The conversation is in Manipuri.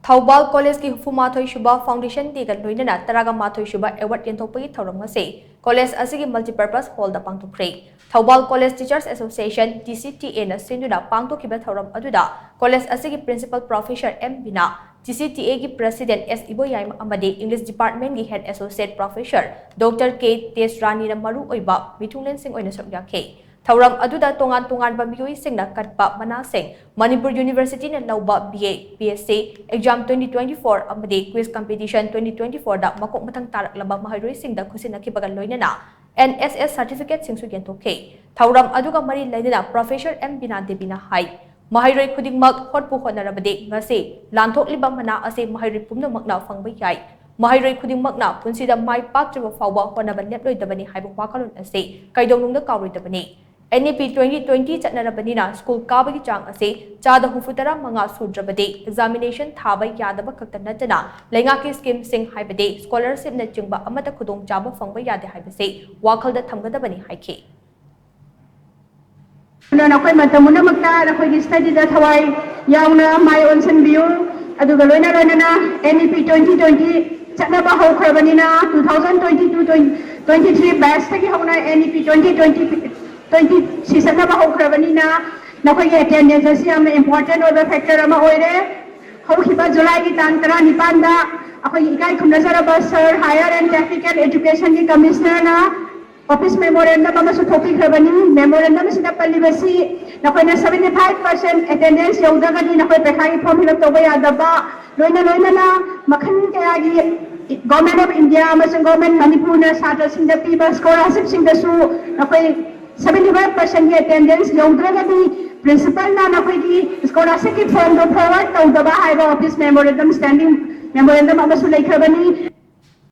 Thoubal Collegeki Hufumathoi Suba Foundation Day Loinana Taragamathoi Suba Award Yenthokpagi Thouram ngasi College ASIGI Multipurpose Hall da Pangthokkhre Thoubal College Teachers Association TCTA na sinduna Pangthokkhre Thouram aduda College ASIGI Principal Professor M Bina TCTA gi President S Iboyai amadi English Department gi Head Associate Professor Dr K Tesrani na maru oiba mithunglen sing oina sakyakhe Thouram aduda tongan ba miyoi singna katpa manasing Manipuri University na lauba BA PSC exam 2024 amadi quiz competition 2024 da makok matang tarak laba mahairoi singda khusinakhibaga loinana NSS certificate singsu yenthokhe Thouram aduga mari lainana Professor M Bina Debina hai mahairoi khudingmak hotpu honarabade ngase lanthokliba mana ase mahairoi pumnamakna fangba yai mahairoi khudingmakna punsida mai paktriba fawba honaba leploidabani haibu wakalon ase kaidonungda kawroidabani NEP 2020 chatnarabanina school kabagi chang ase chada hufutara manga sudrabade examination thaba yadaba khakta natana laingaki scheme sing haibade scholarship na chingba amata khudong chaba fangba yade haibase wakhalda thamgadabani haikhe na koi matamuna makta na koi study da thawai yauna mai onsen view aduga loinana NEP 2020 chatnaba hokhabanina 2022 23 batch tagi hona NEP 2020 season na bahokhrabani na nakoi attendance asi am important over factor ama oire hokhiba July gi tang 19 da akoi ikai khumnazaraba sir higher and technical education gi commissioner na office memorandum ama su thopi khrabani memorandum sida pallibasi nakoi na 75% attendance yaudagani nakoi pekhai form fill up toba yadaba loina na makhan kaya gi government of India amasung government Manipur na satra singda piba scholarship singda su nakoi 75% की attendance यौद्रगदी principal ना नकोई की scholarship की form को forward तौदबा हाइबा office memorandum standing memorandum अमसु लेखरबनी